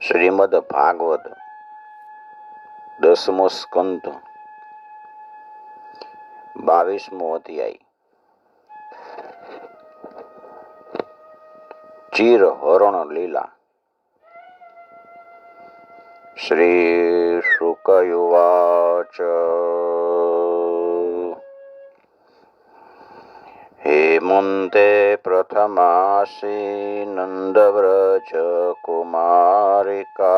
શ્રીમદ ભાગવત 10મો સ્કંદ 22મો અધ્યાય. ચીર હરણ લીલા. શ્રી શુકયુવાચ. હેમંતે પ્રથમાસી નંદવ્રજ કુમારિકા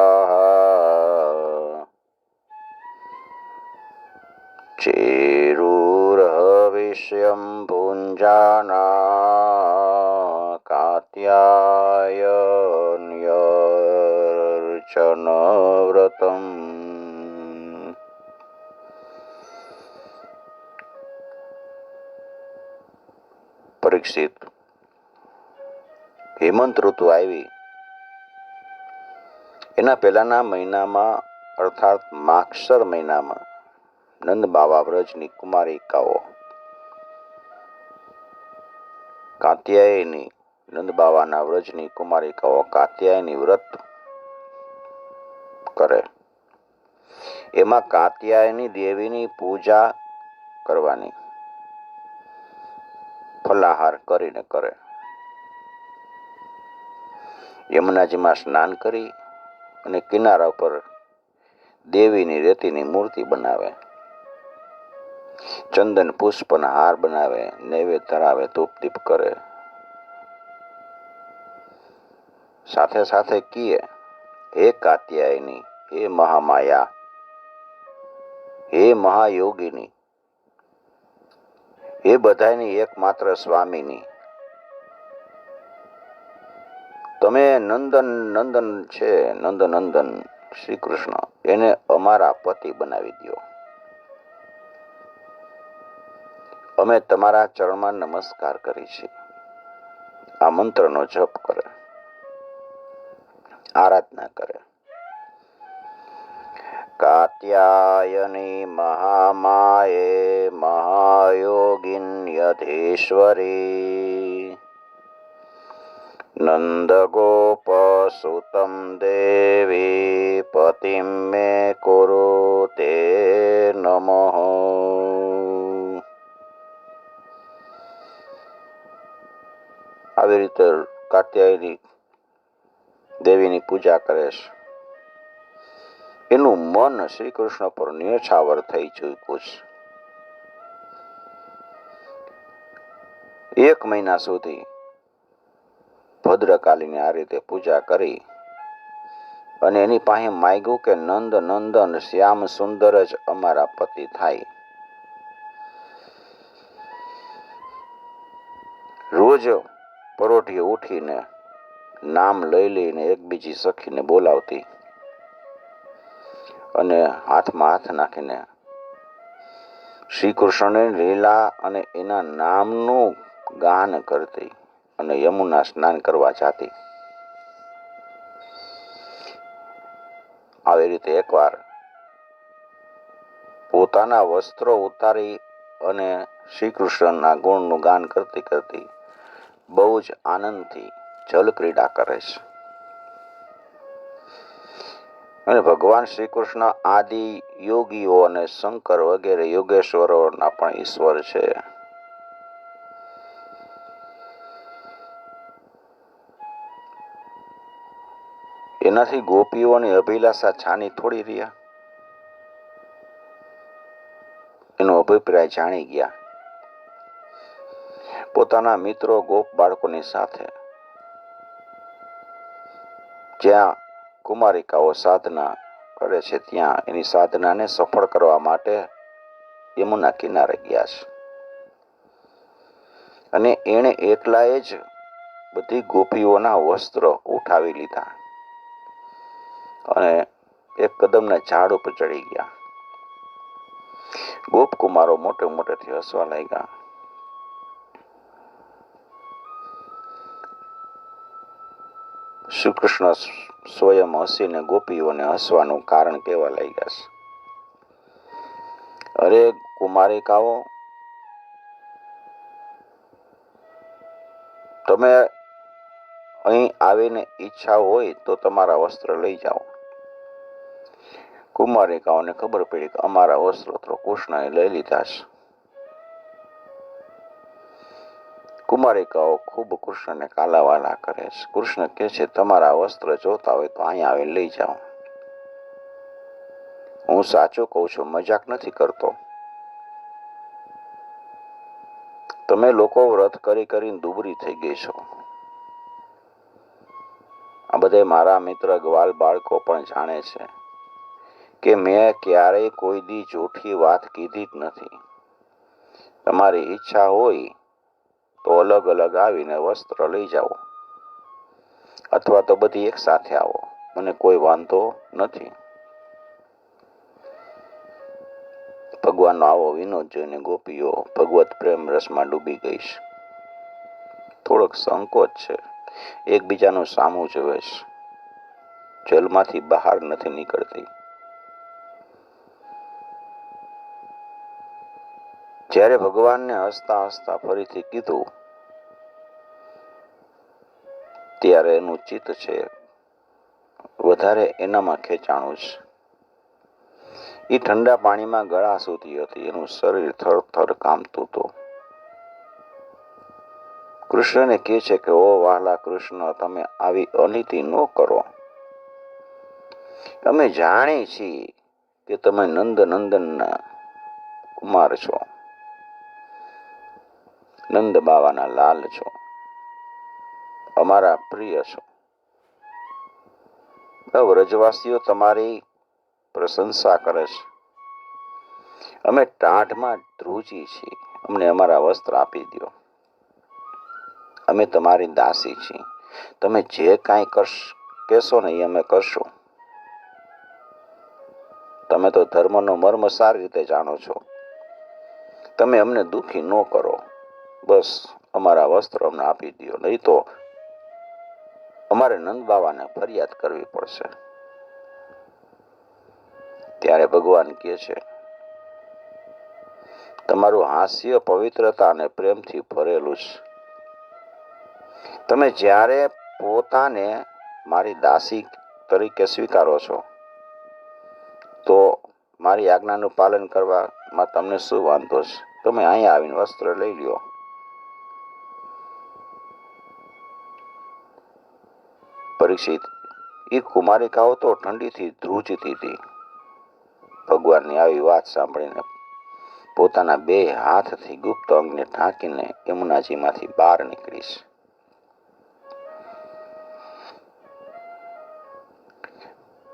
ચેરુર્હવિષ્યં ભુંજાના કાત્યાયન્યર્ચન વ્રતમ. પરીક્ષિત, હેમંત ઋતુ આવી એના પહેલાના મહિનામાં અર્થાત માગસર મહિનામાં નંદ બાવા વ્રજની કુમારિકાઓ કાત્યાયની નંદ બાવાના વ્રજની કુમારિકાઓ કાત્યાયની વ્રત કરે. એમાં કાત્યાયની દેવીની પૂજા કરવાની, ફલાહાર કરીને કરે. યમુનાજીમાં સ્નાન કરી અને કિનારા પર દેવીની રેતીની મૂર્તિ બનાવે, ચંદન પુષ્પના હાર બનાવે, નૈવેદ્ય ધરાવે, ધૂપ દીપ કરે. સાથે સાથે કીએ, હે કાત્યાયની, હે મહામાયા, હે મહાયોગીની, હે બધાની એકમાત્ર સ્વામીની, તમે નંદન છે, નંદનંદન શ્રી કૃષ્ણ, એને અમારા પતિ બનાવી દો. અમે તમારા ચરણમાં નમસ્કાર કરી છે. આ મંત્રનો જપ કરે, આરાધના કરે. કાત્યાયની મહામાયે મહાયોગિન્યધીશ્વરી નંદગોપસુતમ દેવી પતિમ મે કુરુ તે નમઃ. આવી રીતે કાત્યાયની દેવીની પૂજા કરે છે. એનું મન શ્રી કૃષ્ણ પર ન્યોછાવર થઈ ચૂક્યું છે. 1 મહિના સુધી ભદ્રકાલીની આ રીતે પૂજા કરી અને એની પાસે માગ્યું કે નંદ નંદન શ્યામ સુંદર જ અમારા પતિ થાય. રોજ પરોઢીએ ઉઠીને નામ લઈ લઈને એકબીજી સખીને બોલાવતી અને હાથમાં હાથ નાખીને શ્રી કૃષ્ણની લીલા અને એના નામનું ગાન કરતી અને યમુના સ્નાન કરવા જાતી. આવી રીતે એકવાર પોતાના વસ્ત્રો ઉતારી અને શ્રી કૃષ્ણના ગુણનું ગાન કરતી કરતી બહુ જ આનંદથી જલ ક્રીડા કરે છે. અને ભગવાન શ્રી કૃષ્ણ આદિ યોગીઓ અને શંકર વગેરે યોગેશ્વરોના પણ ઈશ્વર છે. એનાથી ગોપીઓની અભિલાષા છાની થોડી રહ્યા. એનો અભિપ્રાય જાણી ગયા. પોતાના મિત્રો ગોપ બાળકોની સાથે જ્યાં કુમારિકાઓ સાધના કરે છે ત્યાં એની સાધનાને સફળ કરવા માટે યમુના કિનારે ગયા છે. અને એણે એકલાએ જ બધી ગોપીઓના વસ્ત્ર ઉઠાવી લીધા અને એક કદમના ઝાડ ઉપર ચડી ગયા. ગોપકુમારો મોટે મોટેથી હસવા લાગ્યા. શ્રી કૃષ્ણ સ્વયં હસીને ગોપીઓને હસવાનું કારણ કહેવા લાગ્યા છે. અરે કુમારિકાઓ, તમે અહીં આવીને ઈચ્છા હોય તો તમારા વસ્ત્ર લઈ જાઓ. કુમારિકાઓને ખબર પડી કે અમારા વસ્ત્રો તો કૃષ્ણએ લઈ લીધા છે. કુમારિકાઓ ખૂબ કૃષ્ણને કાલાવાલા કરે છે. કૃષ્ણ કહે છે, તમારા વસ્ત્ર જોતા હોય તો અહીંયા આવીને લઈ જાઓ. હું સાચું કહું છું, મજાક નથી કરતો. તમે લોકો વ્રત કરી કરીને દુબળી થઈ ગઈ છો. આ બધે મારા મિત્ર ગ્વાલ બાળકો પણ જાણે છે કે મેં ક્યારેય કોઈ દી જૂઠી વાત કીધી જ નથી. તમારી ઈચ્છા હોય તો અલગ અલગ આવીને વસ્ત્ર લઈ જાઓ, અથવા તો બધી એક સાથે આવો, મને કોઈ વાંધો નથી. ભગવાનનો આવો વિનોદ જોઈને ગોપીઓ ભગવત પ્રેમ રસમાં ડૂબી ગઈ છે. થોડોક સંકોચ છે, એકબીજાનું સામું જોવે છે, જેલમાંથી બહાર નથી નીકળતી. જ્યારે ભગવાનને હસતા હસતા ફરીથી કીધું ત્યારે એનું ચિત્ત છે વધારે એનામાં ખેંચાણું છે. એ ઠંડા પાણીમાં ગળા સુધી હતી, એનું શરીર થરથર કામતું હતું. કૃષ્ણને કહે છે કે ઓ વહાલા કૃષ્ણ, તમે આવી અનીતિ ન કરો. અમે જાણીએ છીએ કે તમે નંદનંદનના કુમાર છો, નંદ બાવાના લાલ છો, અમારા પ્રિય છો. વ્રજવાસીઓ તમારી પ્રશંસા કરે છે. અમે ટાઢમાં ધ્રુજી છીએ, અમને અમારા વસ્ત્ર આપી દો. અમે તમારી દાસી છીએ, તમે જે કાંઈ કહેશો ને એ અમે કરશું. તમે તો ધર્મનો મર્મ સારી રીતે જાણો છો. તમે અમને દુઃખી ન કરો, બસ અમારા વસ્ત્ર અમને આપી દો, નહીં તો અમારે નંદ બાવાને ફરિયાદ કરવી પડશે. ત્યારે ભગવાન કહે છે, તમારું હાસ્ય પવિત્રતા અને પ્રેમથી ભરેલું છે. તમે જ્યારે પોતાને મારી દાસી તરીકે સ્વીકારો છો તો મારી આજ્ઞાનું પાલન કરવામાં તમને શું વાંધો છે? તમે અહીંયા આવીને વસ્ત્ર લઈ લ્યો. પરીક્ષિત, એ કુમારિકાઓ તો ઠંડીથી ધ્રુજતી હતી. ભગવાનની આવી વાત સાંભળીને પોતાના બે હાથથી ગુપ્ત અંગને ઢાંકીને યમુનાજીમાંથી બહાર નીકળીશ.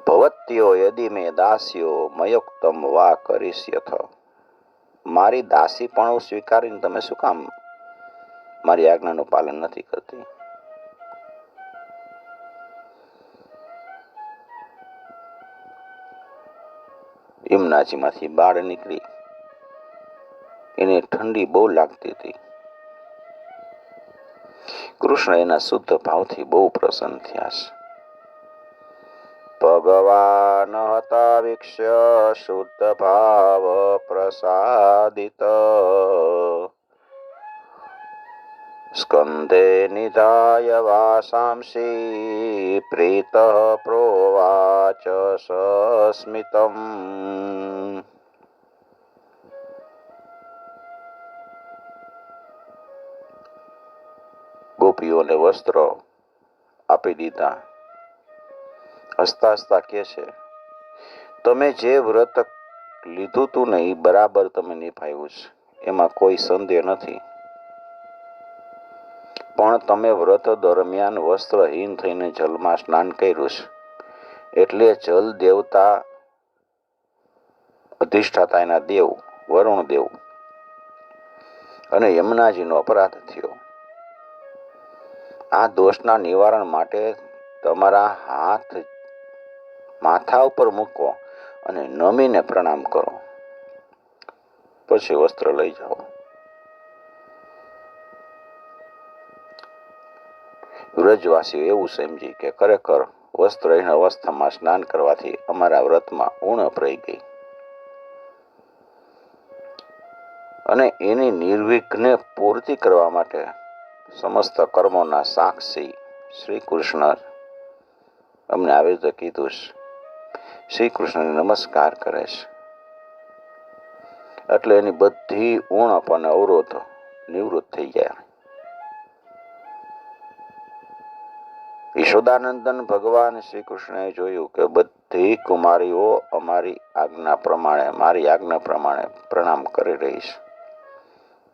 ભવત્યો યદિ મે દાસ્યો મયોક્તમ વા કરીષ્યથ. મારી દાસી પણ સ્વીકારીને તમે શું કામ મારી આજ્ઞાનું પાલન નથી કરતી? યમુનાજીમાંથી બહાર નીકળી. એને ઠંડી બહુ લાગતી હતી. કૃષ્ણ એના શુદ્ધ ભાવથી બહુ પ્રસન્ન થયા છે. ભગવાન હતા વીક્ષ્ય શુદ્ધ ભાવ પ્રસાદિત, સ્કંધે નિધાય વાસાંસી પ્રીત પ્રોવાચ સસ્મિતમ. ગોપીઓને વસ્ત્ર આપી દીધા. હસતા હસતા કહે છે, તમે જે વ્રત લીધું તું ને એ બરાબર તમે નિભાવ્યું છે, એમાં કોઈ સંદેહ નથી. પણ તમે વ્રત દરમિયાન વસ્ત્રહીન થઈને જલમાં સ્નાન કર્યું છે, એટલે જલ દેવતા અધિષ્ઠાતા એના દેવ વરુણ દેવ અને યમુનાજીનો અપરાધ થયો. આ દોષના નિવારણ માટે તમારા હાથ માથા ઉપર મૂકો અને નમીને પ્રણામ કરો, પછી વસ્ત્ર લઈ જાઓ. વ્રજવાસીઓ એવું સમજી કે ખરેખર વસ્ત્રહીન અવસ્થામાં સ્નાન કરવાથી અમારા વ્રતમાં ઉણપ રહી ગઈ અને એની નિર્વિઘ્ને પૂર્તિ કરવા માટે સમસ્ત કર્મોના સાક્ષી શ્રી કૃષ્ણ અમને આવી રીતે કીધું છે. શ્રી કૃષ્ણને નમસ્કાર કરે છે. એટલે એની બધી ઉણપ અને અવરોધ નિવૃત્ત થઈ ગયા. યશોદાનંદન ભગવાન શ્રી કૃષ્ણએ જોયું કે બધી કુમારીઓ અમારી આજ્ઞા પ્રમાણે, મારી આજ્ઞા પ્રમાણે પ્રણામ કરી રહી છે.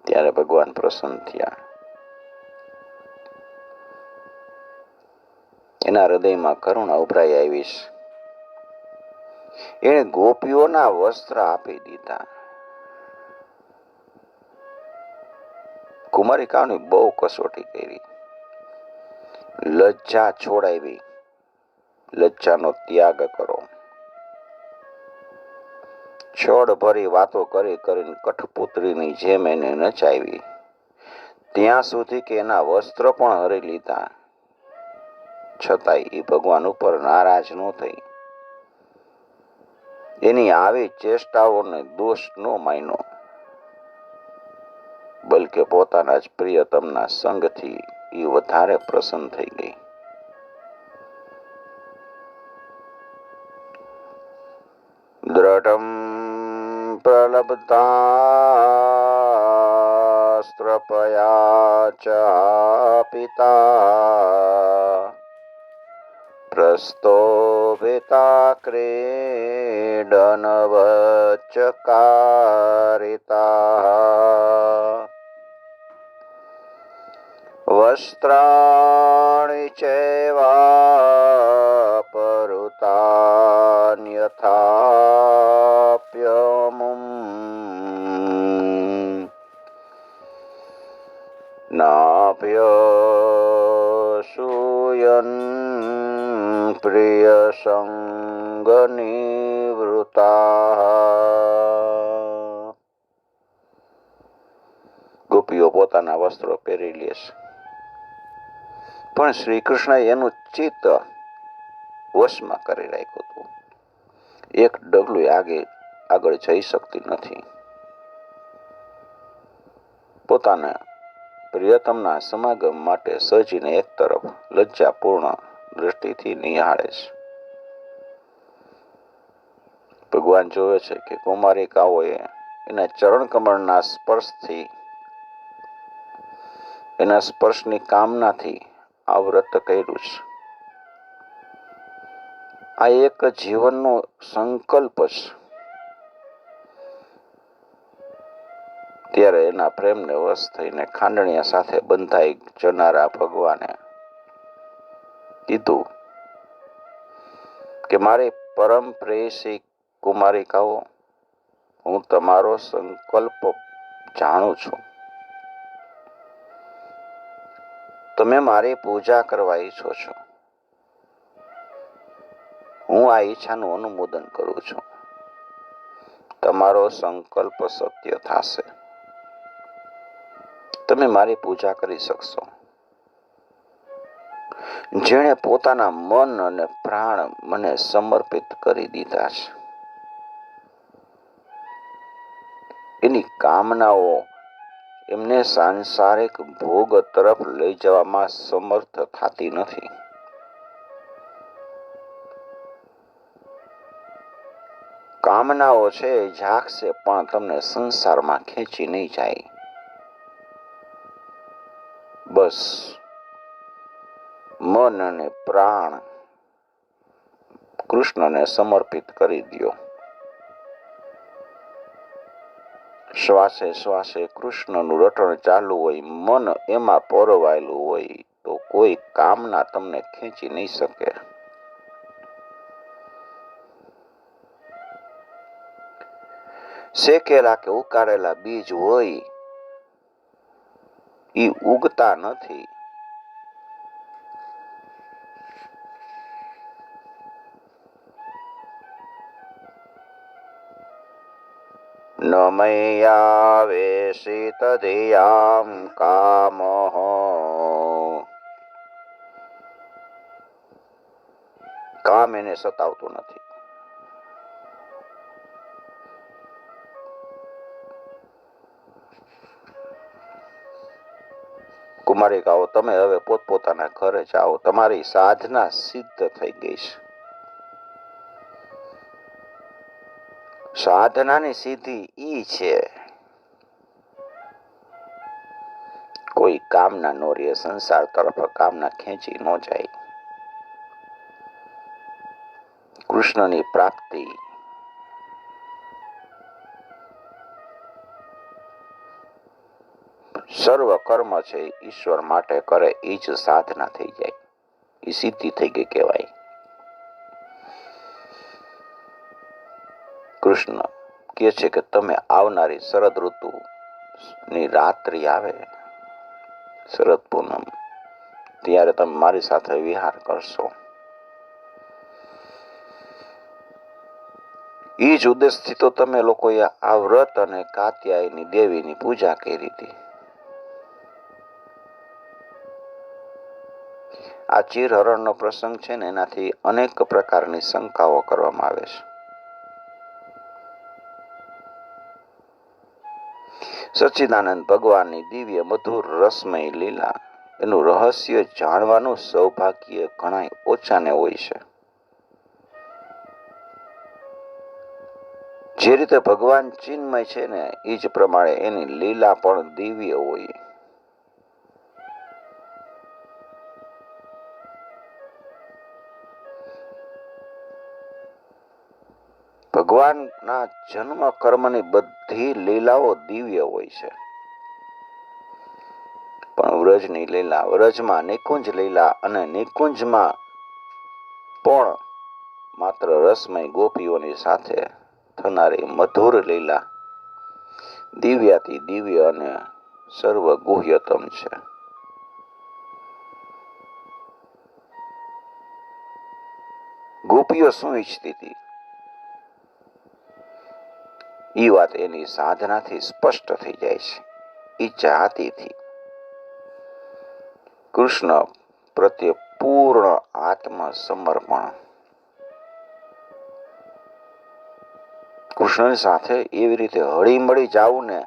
ત્યારે ભગવાન પ્રસન્ન થયા. એના હૃદયમાં કરુણા ઉભરાઈ આવી છે. એણે ગોપીઓના વસ્ત્ર આપી દીધા. કુમારિકાઓની બહુ કસોટી કરી. લજ્જા છોડાવી. લજ્જાનો ત્યાગ કરો. છોડ ભરી વાતો કરી કરીને કઠપુત્રીની જેમ એને નચાવી. ત્યાં સુધી કે એના વસ્ત્ર પણ હરી લીધા. છતાંય એ ભગવાન ઉપર નારાજ ન થઈ. એની આવી ચેષ્ટાઓને દોષ ન માન્યો, બલકે પોતાના જ પ્રિયતમના સંગથી એ વધારે પ્રસન્ન થઈ ગઈ. દ્રઢમ પ્રલબ્ધાસ્ત્રપયા ચ પિતા પ્રસ્તોભિતા ક્રીડનવચ્ચકારિતા વસ્ત્રાણિ ચૈવાપરુતાન્યથાપ્યમું નાભ્યસૂયન પ્રિયસંગનિવૃતા. ગોપીઓ પોતાના વસ્ત્રો પહેરી લે છે, પણ શ્રી કૃષ્ણએ એનું ચિત્ત વશમાં કરી રાખ્યું હતું. એક ડગલું આગળ જઈ શકતી નથી. પોતાના પ્રિયતમના સમાગમ માટે સજીને એક તરફ લજ્જાપૂર્ણ દ્રષ્ટિથી નિહાળે છે. ભગવાન જોવે છે કે કુમારિકાઓએ એના ચરણ કમળના સ્પર્શથી, એના સ્પર્શની કામનાથી આ વ્રત કર્યું છે. આ એક જીવનનો સંકલ્પ છે. ત્યારે એના પ્રેમને વશ થઈને ખાંડણીયા સાથે બંધાઈ જનારા ભગવાને કીધું કે મારી પરમ પ્રેયસી કુમારિકાઓ, હું તમારો સંકલ્પ જાણું છું. તમે મારી પૂજા કરવા ઈચ્છો છો. હું આ ઈચ્છાનું અનુમોદન કરું છું. તમારો સંકલ્પ સત્ય થશે. તમે મારી પૂજા કરી શકશો. જેણે પોતાના મન અને પ્રાણ મને સમર્પિત કરી દીધા છે, એની કામનાઓ એમને સાંસારિક ભોગ તરફ લઈ જવામાં સમર્થ થતી નથી. કામનાઓ છે જાગશે પણ તમને સંસારમાં ખેંચી નહીં જાય. બસ મન અને પ્રાણ કૃષ્ણને સમર્પિત કરી દો. શ્વાસે શ્વાસે કૃષ્ણનું રટણ ચાલુ હોય, મન એમાં પરોવાયેલું હોય તો કોઈ કામના તમને ખેંચી નહીં શકે. શેકેલા કે ઉકાળેલા બીજ હોય, એ ઉગતા નથી. ન મય્યાવેશિત ધિયામ કામઃ. કામ એને સતાવતું નથી. કુમારી કહો, તમે હવે પોતપોતાના ઘરે જાઓ, તમારી સાધના સિદ્ધ થઈ ગઈ છે. સાધનાની સિદ્ધિ ઈ છે કોઈ કામના નો રહે, સંસાર તરફ કામના ખેંચી ન જાય. કૃષ્ણની પ્રાપ્તિ સર્વ કર્મ છે ઈશ્વર માટે કરે, એ જ સાધના થઈ જાય, એ સિદ્ધિ થઈ ગઈ કહેવાય. કૃષ્ણ કહે છે કે તમે આવનારી શરદ ઋતુ ની રાત્રિ આવે, શરદ પૂનમ, ત્યારે તમે મારી સાથે વિહાર કરશો. એ જ ઉદ્દેશથી તો તમે લોકોએ આ વ્રત અને કાત્યાયની દેવીની પૂજા કરી હતી. આ ચીરહરણનો પ્રસંગ છે ને, એનાથી અનેક પ્રકારની શંકાઓ કરવામાં આવે છે. સચ્ચિદાનંદ ભગવાનની દિવ્ય મધુર રસમય લીલા, એનું રહસ્ય જાણવાનું સૌભાગ્ય ઘણા ઓછાને હોય છે. જે રીતે ભગવાન ચિન્મય છે ને, એ જ પ્રમાણે એની લીલા પણ દિવ્ય હોય. ભગવાનના જન્મ કર્મની બધી લીલાઓ દિવ્ય હોય છે, પણ વ્રજની લીલા, વ્રજમાં નિકુંજ લીલા, અને નિકુંજમાં પણ માત્ર રસમય ગોપીઓની સાથે થનારી મધુર લીલા દિવ્યાથી દિવ્ય અને સર્વ ગુહ્યતમ છે. ગોપીઓ શું ઈચ્છતી હતી એ વાત એની સાધનાથી સ્પષ્ટ થઈ જાય છે. એ ચાહતી હતી કૃષ્ણ પ્રત્યે પૂર્ણ આત્મસમર્પણ. કૃષ્ણની સાથે એવી રીતે હળી મળી જાવું ને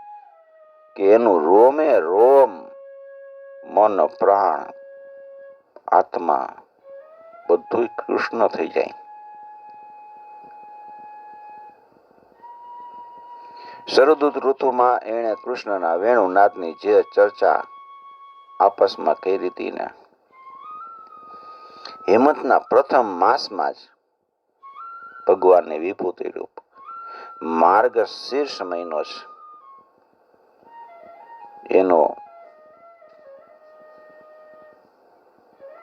કે એનું રોમે રોમ, મન, પ્રાણ, આત્મા બધું કૃષ્ણ થઈ જાય. શરદ ઋતુમાં એણે કૃષ્ણના વેણુનાદની જે ચર્ચા આપસમાં કરી હતી ને, હેમંતના પ્રથમ માસમાં જ ભગવાનની વિભૂતિ રૂપ માર્ગ શીર્ષ મહિનો છે,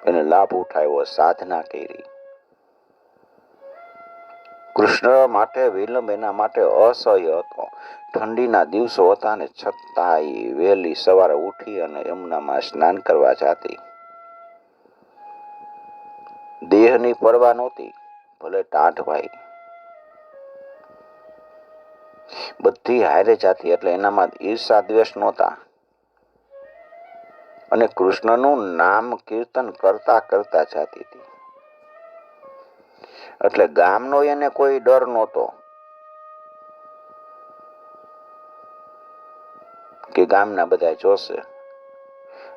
એને લાભ ઉઠાવ્યો, સાધના કરી. કૃષ્ણ માટે વિલંબ એના માટે અસહ્ય હતો. ઠંડીના દિવસો હતા ને છતાંય વહેલી સવારે ઉઠી અને યમુનામાં સ્નાન કરવા જાતી. દેહની પરવા નહોતી, ભલે ટાઢ ભાઈ, બધી હારે જાતી, એટલે એનામાં ઈર્ષા દ્વેષ નહોતા. અને કૃષ્ણનું નામ કીર્તન કરતા કરતા જાતી હતી, એટલે ગામનો એને કોઈ ડર નહોતો કે ગામના બધા જોશે.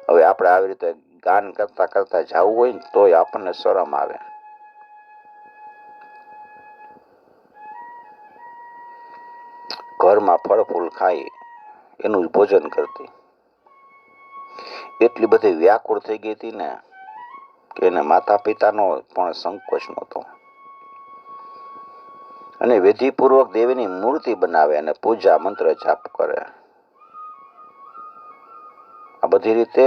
હવે આપણે આવી રીતે ગાન કરતા કરતા જવું હોય ને તોય આપણને શરમ આવે. ઘરમાં ફળ ફૂલ ખાઈ એનું જ ભોજન કરતી. એટલી બધી વ્યાકુળ થઈ ગઈ હતી ને કે એને માતા પિતાનો પણ સંકોચ નહોતો. અને વિધિપૂર્વક દેવીની મૂર્તિ બનાવે અને પૂજા મંત્ર જાપ કરે. આ બધી રીતે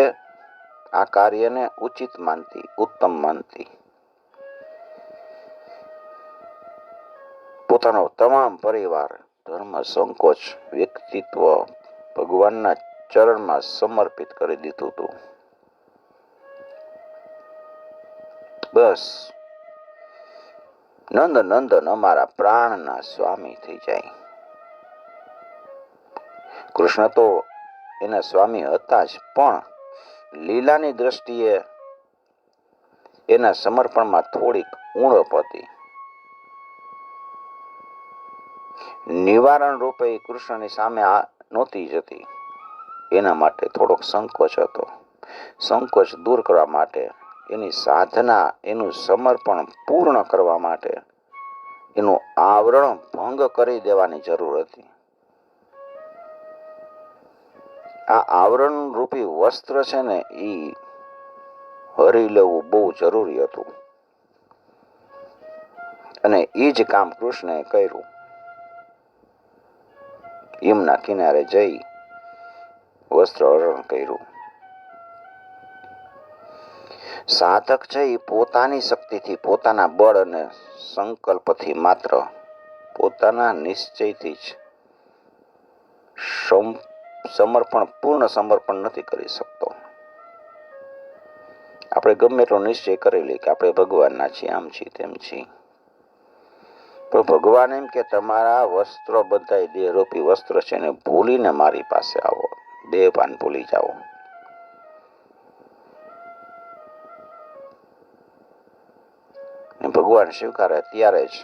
આ કાર્યને ઉચિત માનતી, ઉત્તમ માનતી. પોતાનો તમામ પરિવાર, ધર્મ, સંકોચ, વ્યક્તિત્વ ભગવાનના ચરણમાં સમર્પિત કરી દીધું હતું. બસ નંદ નંદન અમારા પ્રાણના સ્વામી થઈ જાય. કૃષ્ણ તો એના સ્વામી હતા જ, પણ લીલાની દ્રષ્ટિએ એના સમર્પણમાં થોડીક ઉણપ હતી. નિવારણ રૂપે કૃષ્ણની સામે નહોતી જતી, એના માટે થોડોક સંકોચ હતો. સંકોચ દૂર કરવા માટે, એની સાધના, એનું સમર્પણ પૂર્ણ કરવા માટે એનું આવરણ ભંગ કરી દેવાની જરૂર હતી. આ આવરણ રૂપી વસ્ત્ર છે ને, એ હરી લેવું બહુ જરૂરી હતું. અને એ જ કામ કૃષ્ણએ કર્યું. યમુના કિનારે જઈ વસ્ત્ર હરણ કર્યું. સાધક છે એ પોતાની શક્તિથી, પોતાના બળ અને સંકલ્પથી માત્ર, પોતાના નિશ્ચયથી જ પૂર્ણ સમર્પણ નથી કરી શકતો. આપણે ગમે એટલો નિશ્ચય કરેલી કે આપણે ભગવાનના છીએ, આમ છીએ, તેમ છીએ, પણ ભગવાન એમ કે તમારા વસ્ત્રો બધાય દેહરૂપી વસ્ત્ર છે ને ભૂલીને મારી પાસે આવો, દેહભાન ભૂલી જાઓ. ભગવાન સ્વીકારે ત્યારે જ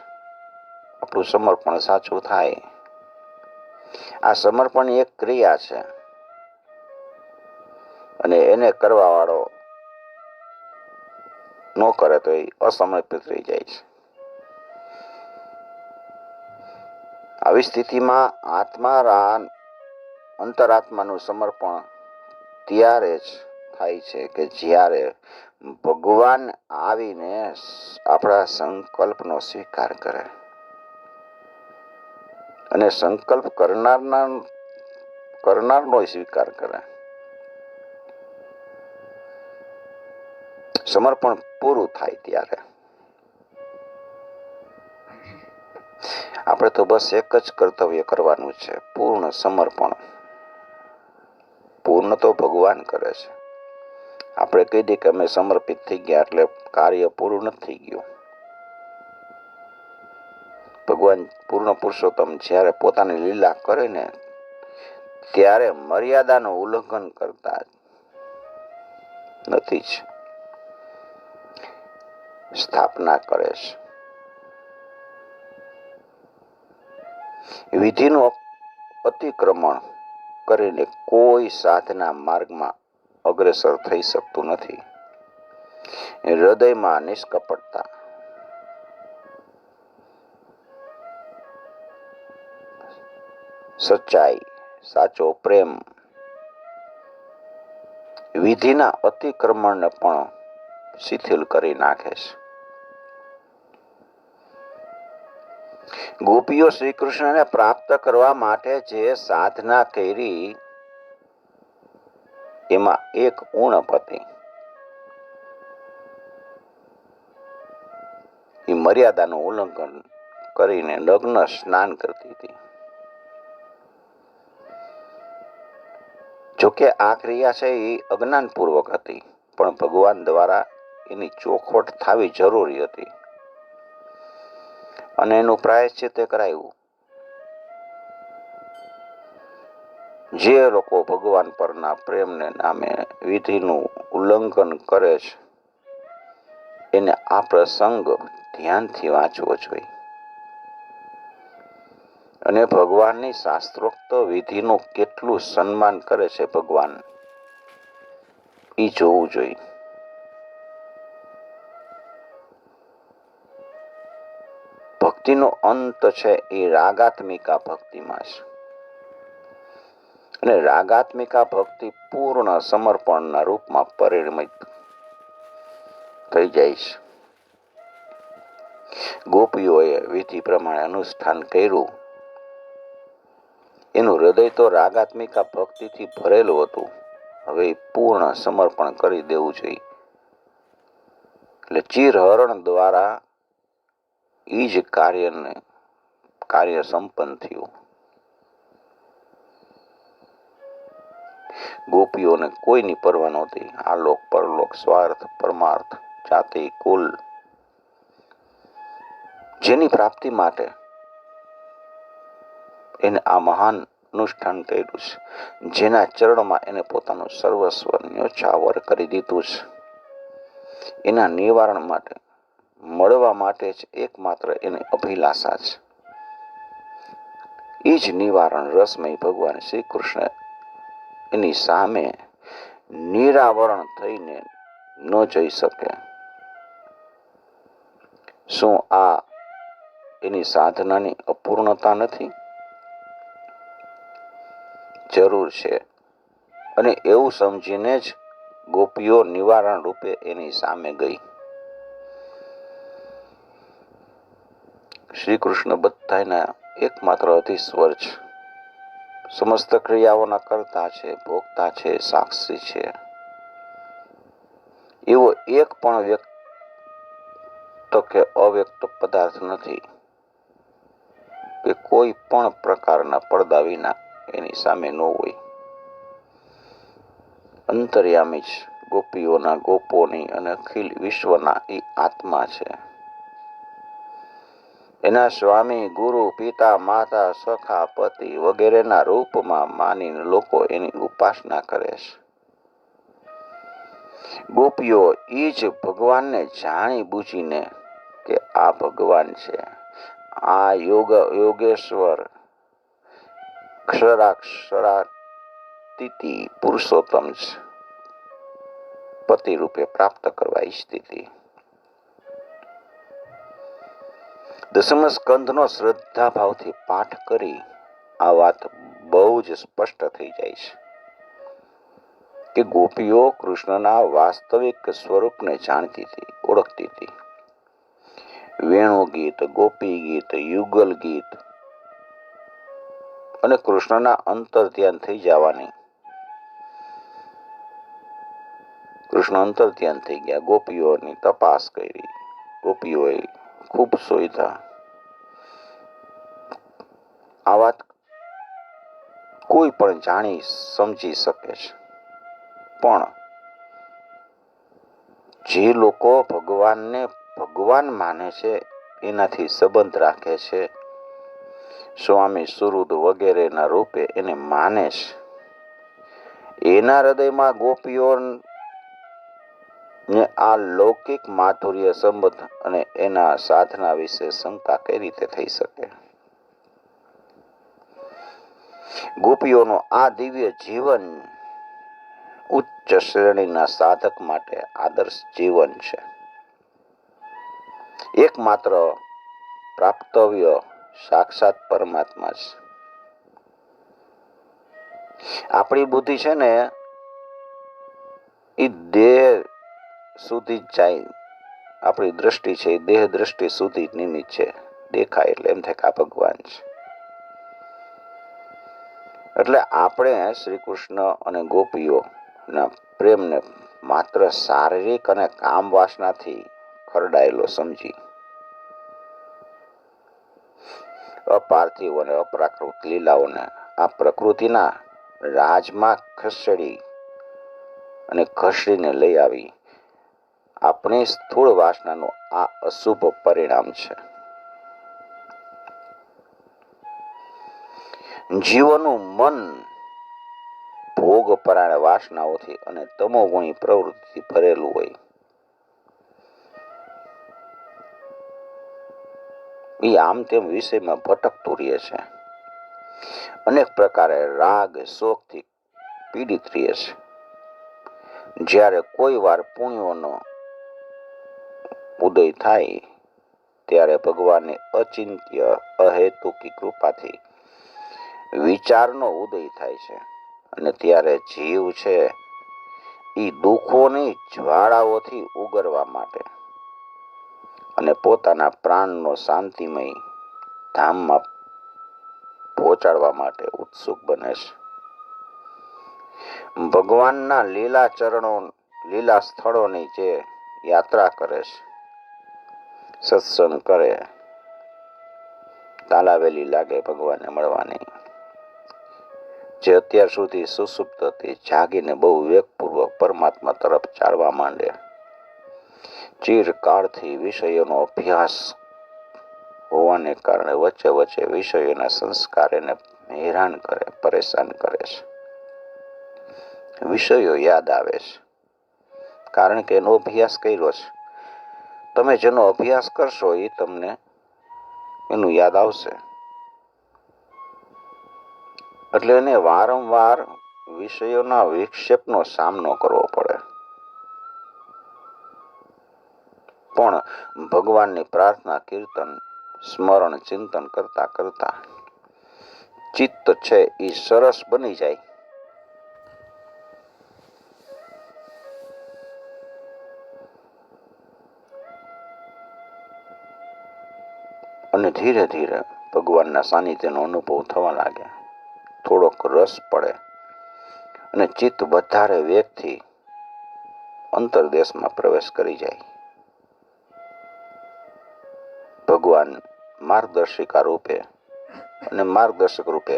આપણું સમર્પણ સાચું થાય. આ સમર્પણ એક ક્રિયા છે અને એને કરવા વાળો ન કરે તો એ અસમર્પિત રહી જાય છે. આવી સ્થિતિમાં અંતરાત્માનું સમર્પણ ત્યારે જ થાય છે કે જ્યારે ભગવાન આવીને આપણા સંકલ્પનો સ્વીકાર કરે અને સંકલ્પ કરનારનો સ્વીકાર કરે. સમર્પણ પૂરું થાય ત્યારે આપણે તો બસ એક જ કર્તવ્ય કરવાનું છે, પૂર્ણ સમર્પણ. પૂર્ણ તો ભગવાન કરે છે. આપણે કહી દઈએ કે અમે સમર્પિત થઈ ગયા એટલે કાર્ય પૂરું નથી થઈ ગયું. ભગવાન પૂર્ણ પુરુષોત્તમ જ્યારે પોતાની લીલા કરે ને ત્યારે મર્યાદાનું ઉલ્લંઘન કરતા નથી જ, સ્થાપના કરે છે. વિધિનું અતિક્રમણ કરીને કોઈ સાધના માર્ગમાં અગ્રેસર થઈ શકતું નથી. હૃદયમાં નિષ્કપટતા, સચ્ચાઈ, સાચો પ્રેમ વિધિના અતિક્રમણને પણ શિથિલ કરી નાખે છે. ગોપીઓ શ્રી કૃષ્ણને પ્રાપ્ત કરવા માટે જે સાધના કરી એમાં એક ઉણપ હતી. એ મર્યાદાનું ઉલ્લંઘન કરીને નગ્ન સ્નાન કરતી હતી. જોકે આ ક્રિયા છે એ અજ્ઞાનપૂર્વક હતી, પણ ભગવાન દ્વારા એની ચોખવટ થવી જરૂરી હતી અને એનું પ્રાયશ્ચિત કરાયું. જે લોકો ભગવાન પરના પ્રેમને નામે વિધિનું ઉલ્લંઘન કરે છે એને આ પ્રસંગ ધ્યાનથી વાંચવો જોઈએ અને ભગવાનની શાસ્ત્રોક્ત વિધિનું કેટલું સન્માન કરે છે ભગવાન, એ જોવું જોઈએ. ભક્તિનો અંત છે એ રાગાત્મિકા ભક્તિમાં છે અને રાગાત્મિકા ભક્તિ પૂર્ણ સમર્પણના રૂપમાં પરિણમિત થઈ જાય છે. ગોપીઓએ વિધિ પ્રમાણે અનુષ્ઠાન કર્યું. એનું હૃદય તો રાગાત્મિકા ભક્તિથી ભરેલું હતું. હવે પૂર્ણ સમર્પણ કરી દેવું જોઈએ. એટલે ચિરહરણ દ્વારા એ જ કાર્ય સંપન્ન થયું. ગોપીઓને કોઈની પરવા નહોતી. આલોક પરલોક, સ્વાર્થ પરમાર્થ, જાતિ કુલ, જેની પ્રાપ્તિ માટે એને આ મહાન અનુષ્ઠાન કર્યું છે, જેના ચરણમાં એને પોતાનું સર્વસ્વ ન્યોછાવર કરી દીધું છે, એના નિવારણ માટે મળવા માટે જ એકમાત્ર એની અભિલાષા છે. એ જ નિવારણ રસમય ભગવાન શ્રી કૃષ્ણ એની સામે નિરાવરણ થઈને ન જઈ શકે. શું આ એની સાધનાની અપૂર્ણતા નથી? જરૂર છે. અને એવું સમજીને જ ગોપીઓ નિવારણ રૂપે એની સામે ગઈ. શ્રી કૃષ્ણ બધાના એકમાત્ર અધીશ્વર છે, સમસ્ત ક્રિયાઓના કરતા છે, ભોગતા છે, સાક્ષી છે. એવો એક પણ વ્યક્ત કે અવ્યક્ત પદાર્થ નથી કે કોઈ પણ પ્રકારના પડદા વિના એની સામે ન હોય. અંતર્યામી જ ગોપીઓના, ગોપોની અને અખિલ વિશ્વના એ આત્મા છે. એના સ્વામી, ગુરુ, પિતા, માતા, સખા, પતિ વગેરેના રૂપમાં માનીને લોકો એની ઉપાસના કરે છે. ગોપીઓ એ જ ભગવાનને જાણી બૂજીને કે આ ભગવાન છે, આ યોગેશ્વર ક્ષરાક્ષરાતીતિ પુરુષોત્તમ છે, પતિ રૂપે પ્રાપ્ત કરવા ઈચ્છતી હતી. દસમ સ્કંધનો શ્રદ્ધા ભાવથી પાઠ કરી આ વાત બહુ જ સ્પષ્ટ થઈ જાય છે કે ગોપીઓ કૃષ્ણના વાસ્તવિક સ્વરૂપને જાણતી હતી, ઓળખતી હતી. વેણુ ગીત, ગોપી ગીત, યુગલ ગીત અને કૃષ્ણના અંતર ધ્યાન થઈ જવાની. કૃષ્ણ અંતર ધ્યાન થઈ ગયા. ગોપીઓની તપાસ કરી, ગોપીઓએ ખૂબ શોધ્યા. આ વાત કોઈ પણ જાણી સમજી શકે છે. પણ જે લોકો ભગવાનને ભગવાન માને છે, એનાથી સંબંધ રાખે છે, સ્વામી સુરુદ વગેરેના રૂપે એને માને છે, એના હૃદયમાં ગોપીઓને આ લૌકિક માધુર્ય સંબંધ અને એના સાધના વિશે શંકા કઈ રીતે થઈ શકે? ગોપીઓનું આ દિવ્ય જીવન ઉચ્ચ શ્રેણીના સાધક માટે આદર્શ જીવન છે. એકમાત્ર પ્રાપ્તવ્ય સાક્ષાત પરમાત્મા છે. આપણી બુદ્ધિ છે ને એ દેહ સુધી જ જાય. આપણી દ્રષ્ટિ છે એ દેહ દ્રષ્ટિ સુધી નિમિત્ત છે. દેખાય એટલે એમ થાય કે આ ભગવાન છે. એટલે આપણે શ્રી કૃષ્ણ અને ગોપીઓના પ્રેમને માત્ર શારીરિક અને કામ વાસનાથી ખરડાયેલો સમજી અપાર્થિવ અને અપ્રાકૃત લીલાઓને આ પ્રકૃતિના રાજમાં ખસેડી અને ઘસડીને લઈ આવી આપણી સ્થૂળ વાસનાનું આ અશુભ પરિણામ છે. જીવોનું મન ભોગ પરાયણ વાસનાઓથી અને તમોગુણી પ્રવૃત્તિથી ભરેલું હોય. એ આમ તેમ વિષયમાં ભટકતું રહે છે. અનેક પ્રકારે રાગ શોકથી પીડિત રહે છે. જ્યારે કોઈ વાર પુણ્યોનો ઉદય થાય ત્યારે ભગવાનની અચિંત્ય અહેતુકી કૃપાથી વિચારનો ઉદય થાય છે અને ત્યારે જીવ છે એ દુઃખોની જ્વાળાઓથી ઉગરવા માટે અને પોતાના પ્રાણનો શાંતિમય ધામમાં પહોંચાડવા માટે ઉત્સુક બને છે. ભગવાનના લીલા ચરણો, લીલા સ્થળોની જે યાત્રા કરે છે, સત્સંગ કરે, તાલાવેલી લાગે ભગવાનને મળવાની. જે અત્યાર સુધી સુસુપ્ત હતી, જાગીને બહુ વેગપૂર્વક પરમાત્મા તરફ ચાલવા માંડે. ચિરકાળથી વિષયોનો અભ્યાસ હોવાને કારણે વચ્ચે વચ્ચે વિષયોના સંસ્કાર એને હેરાન કરે, પરેશાન કરે છે. વિષયો યાદ આવે છે કારણ કે એનો અભ્યાસ કર્યો છે. તમે જેનો અભ્યાસ કરશો એ તમને એનું યાદ આવશે. એટલે એને વારંવાર વિષયોના વિક્ષેપનો સામનો કરવો પડે. પણ ભગવાનની પ્રાર્થના, કીર્તન, સ્મરણ, ચિંતન કરતા કરતા ચિત્ત છે એ સરસ બની જાય. અને ધીરે ધીરે ભગવાનના સાનિધ્યનો અનુભવ થવા લાગે. થોડોક રસ પડે અને ચિત્ત વધારે વેગથી અંતરદેશમાં પ્રવેશ કરી જાય. ભગવાન માર્ગદર્શિકા રૂપે અને માર્ગદર્શક રૂપે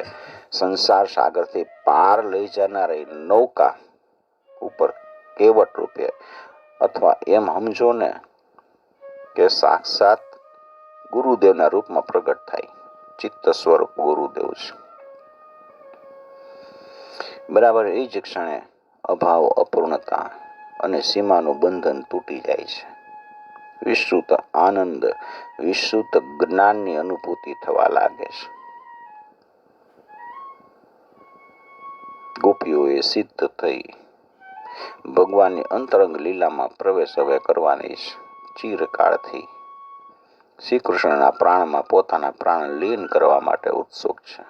સંસાર સાગરથી પાર લઈ જનારી નૌકા ઉપર કેવટ રૂપે, અથવા એમ સમજો ને કે સાક્ષાત ગુરુદેવના રૂપમાં પ્રગટ થાય. ચિત્ત સ્વરૂપ ગુરુદેવ છે. બરાબર એ જ ક્ષણે અભાવ, અપૂર્ણતા અને સીમાનું બંધન તૂટી જાય છે. વિશ્રુત આનંદ, વિશ્રુત જ્ઞાનની અનુભૂતિ થવા લાગે છે. ગોપીઓએ સિદ્ધ થઈ ભગવાનની અંતરંગ લીલામાં પ્રવેશ હવે કરવાની છે. ચિરકાળથી શ્રી કૃષ્ણના પ્રાણમાં પોતાના પ્રાણ લીન કરવા માટે ઉત્સુક છે.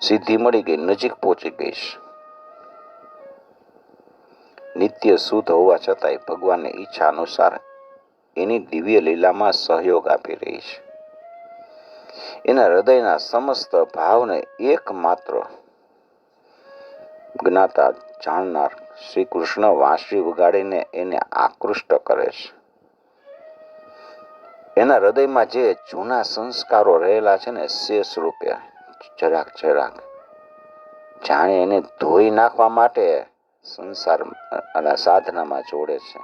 સિદ્ધિ મળી ગઈ, નજીક પહોંચી ગઈ છે. નિત્ય શુદ્ધ હોવા છતાંય ભગવાનની ઈચ્છા અનુસાર એની દિવ્ય લીલામાં સહયોગ આપી રહી છે. એના હૃદયના સમસ્ત ભાવને એકમાત્ર જ્ઞાતા, જાણનાર શ્રી કૃષ્ણ વાંસળી વગાડીને એને આકૃષ્ટ કરે છે. એના હૃદયમાં જે જૂના સંસ્કારો રહેલા છે ને, શેષ રૂપે જરાક જરાક જાણે એને ધોઈ નાખવા માટે સંસાર અને સાધનામાં જોડે છે.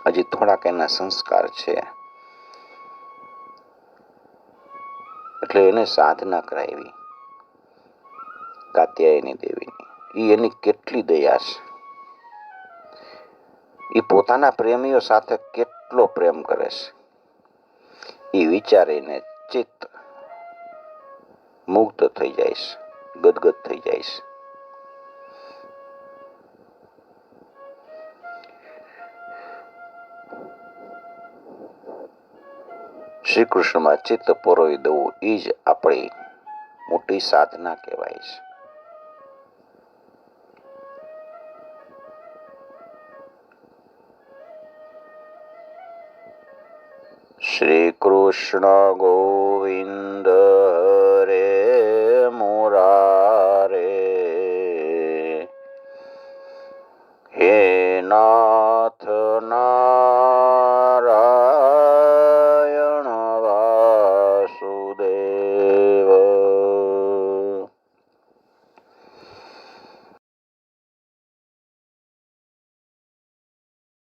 હજી થોડાક એના સંસ્કાર છે, એટલે એને સાધના કરાવી કાત્યાયની દેવીની. એ એની કેટલી દયા છે! એ પોતાના પ્રેમીઓ સાથે કેટલો પ્રેમ કરે છે, એ વિચારીને ચિત્ત મુગ્ધ થઈ જાય છે, ગદગદ થઈ જાય છે. શ્રી કૃષ્ણમાં ચિત્ત પરોવી દવું એ જ આપણી મોટી સાધના કહેવાય છે. શ્રી કૃષ્ણ ગોવિંદ